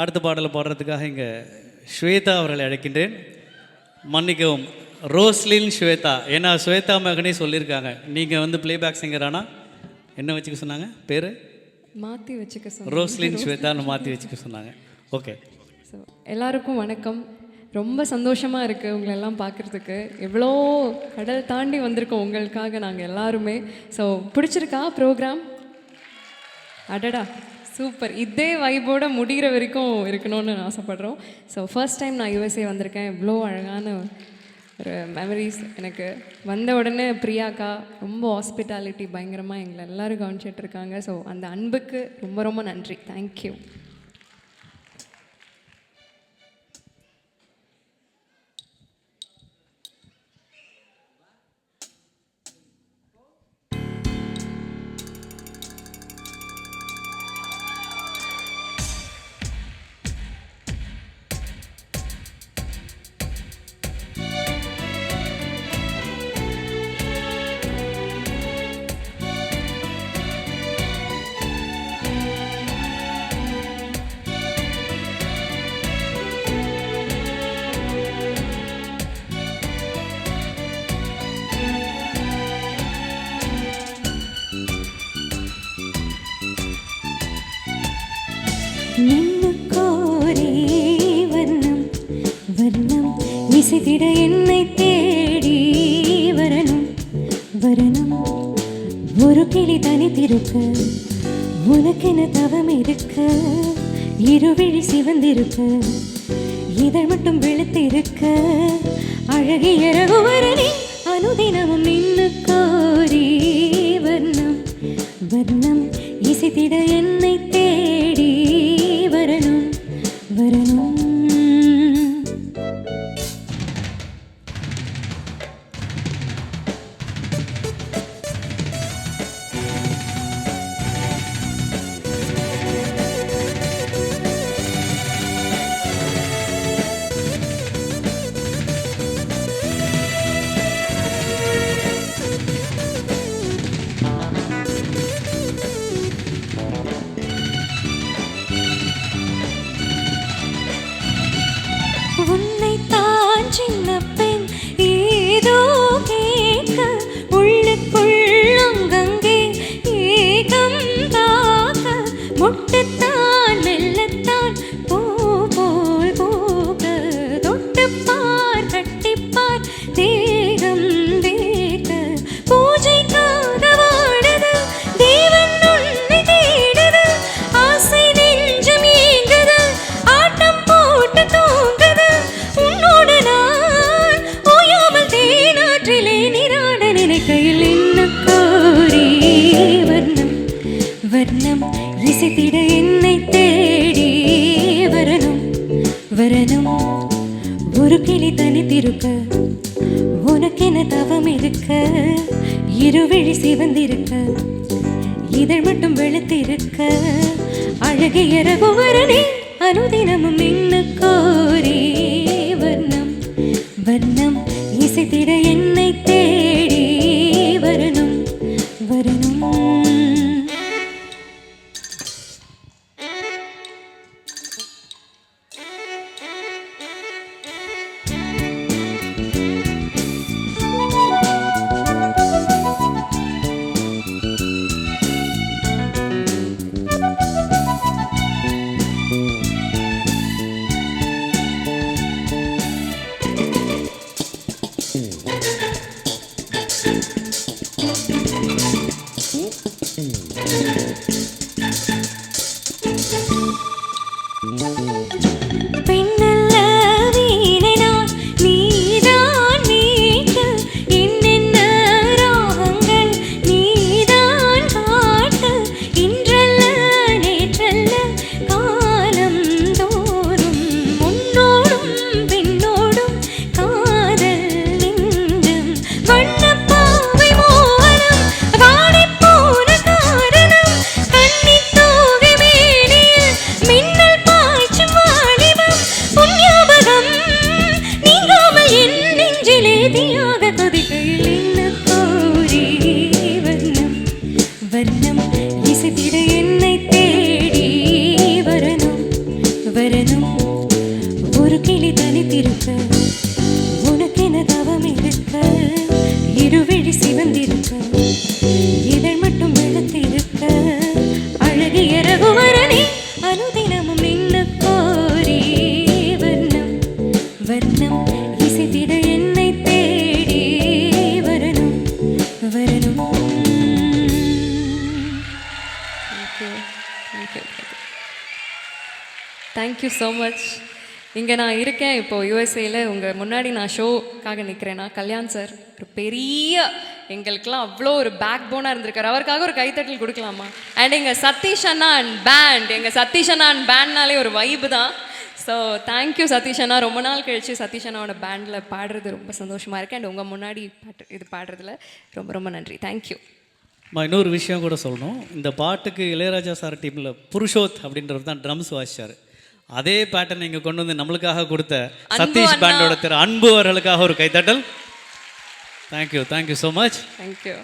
அடுத்த பாடலை பாடுறதுக்காக இங்கே ஸ்வேதா அவர்களை அழைக்கின்றேன். மன்னிக்கவும், ரோஸ்லின் ஸ்வேதா. ஏன்னா ஸ்வேதா மகனே சொல்லியிருக்காங்க. நீங்கள் வந்து பிளேபேக் சிங்கர் ஆனால் என்ன வச்சுக்க சொன்னாங்க? பேர் மாற்றி வச்சுக்க சொன்னாங்க. ரோஸ்லின் ஸ்வேதான்னு மாற்றி வச்சுக்க சொன்னாங்க. ஓகே. ஸோ எல்லாருக்கும் வணக்கம். ரொம்ப சந்தோஷமாக இருக்குது உங்களெல்லாம் பார்க்குறதுக்கு. எவ்வளோ கடல் தாண்டி வந்திருக்கோம் உங்களுக்காக நாங்கள் எல்லாருமே. ஸோ பிடிச்சிருக்கா ப்ரோக்ராம்? அடடா சூப்பர். இதே வைபோட முடிகிற வரைக்கும் இருக்கணும்னு ஆசைப்பட்றோம். ஸோ ஃபர்ஸ்ட் டைம் நான் யூஎஸ்ஏ வந்திருக்கேன். இவ்வளோ அழகான ஒரு மெமரிஸ் எனக்கு. வந்த உடனே பிரியாக்கா ரொம்ப ஹாஸ்பிட்டாலிட்டி பயங்கரமாக எங்களை எல்லோரும் கவனிச்சிட்ருக்காங்க. ஸோ அந்த அன்புக்கு ரொம்ப ரொம்ப நன்றி. தேங்க்யூ. விசித்திட என்னை தேடி வரணும் வரணும். ஒரு கிளி தனித்திருக்க உனக்கென தவம் இருக்க. இருவிழி சிவந்திருக்க இதழ் மட்டும் வெளுத்திருக்க. அழகிய ரகுவரணி அனுதினமும் நின்னு கோரி வர்ணம் வர்ணம். இசைத்திட என்னை தேடி வரணும் வரணும். உன்னைத்தான் சின்ன பெண் ஏதோ கேட்க உள்ளுக்குள் அங்கங்கே ஏகம் தாக்க. முட்டுத்தான் மெல்லத்தான் பூ போல் பூக்க. தொட்டுப்பார் கட்டிப்பார் தேகம் தேக்க. பூஜைக்காக வாடுது தேவன் உன்னை தேடுது. ஆசை நெஞ்சம் ஏங்குது ஆட்டம் போட்டு தூங்குது. உன்னோடு நான் ஓயாமல் தேனாற்றிலே நீராட நினைக்கையில் என்ன கோரி வர்ணம் வர்ணம். இசைத்திட என்னை தேடி வரணும் வரணும். ஒரு கிளி தனித்திருக்க உனக்கென தவம் இருக்க. இருவிழி சிவந்திருக்க இதழ் மட்டும் வெளுத்திருக்க. அழகிய ரகுவரணி அனுதினமும் நின்னு கோரி வர்ணம் வர்ணம். இசைத்திட என்னை தேடி வரணும் வரணும். பெண்ணல்ல வீணை நான் நீதான் மீட்க. என்னென்ன ராகங்கள் நீதான் காட்ட. இன்றல்ல நேற்றல்ல காலம் தோறும் உன்னோடும் பெண்ணோடும் காதல் நெஞ்சம். வண்ணப்பாவை மோகனம் வாடிப்போன காரணம். கன்னித்தோகை மேனியில் மின்னல் பாய்ச்சும் பூத்திருக்க உனக்கென தவம் இருக்க இருவிழி சிவந்திருக்க இதழ் மட்டும் வெளுத்திருக்க அழகிய ரகுவரனே அனுதினமும் நின்று கோரி வர்ணம் வர்ணம் இசைத்திட என்னை தேடி வரணும் வரணும். Thank you so much. இங்கே நான் இருக்கேன் இப்போது யூஎஸ்ஏல உங்கள் முன்னாடி நான் ஷோக்காக நிற்கிறேன். நான் கல்யாண் சார் ஒரு பெரிய எங்களுக்கெல்லாம் அவ்வளோ ஒரு பேக் போனாக இருந்திருக்காரு. அவருக்காக ஒரு கைத்தட்டல் கொடுக்கலாமா? அண்ட் எங்கள் சதீஷ் அண்ணா அண்ட் பேண்ட், எங்கள் சதீஷ் அண்ணா அண்ட் பேண்ட்னாலே ஒரு வைப்பு தான். ஸோ தேங்க்யூ சதீஷ் அண்ணா. ரொம்ப நாள் கழிச்சு சதீஷ் அண்ணாவோட பேண்டில் பாடுறது ரொம்ப சந்தோஷமாக இருக்குது. அண்ட் உங்கள் முன்னாடி இது பாடுறதுல ரொம்ப ரொம்ப நன்றி. தேங்க்யூ. இன்னொரு விஷயம் கூட சொல்லணும். இந்த பாட்டுக்கு இளையராஜா சார் டீமில் புருஷோத் அப்படின்றவர் தான் ட்ரம்ஸ் வாசிச்சார். அதே பேட்டர்ன் இங்கே கொண்டு வந்து நம்மளுக்காக கொடுத்த சதீஷ் பேண்டோட திரு அன்பு அவர்களுக்காக ஒரு கைத்தட்டல். Thank you so much. தேங்க்யூ.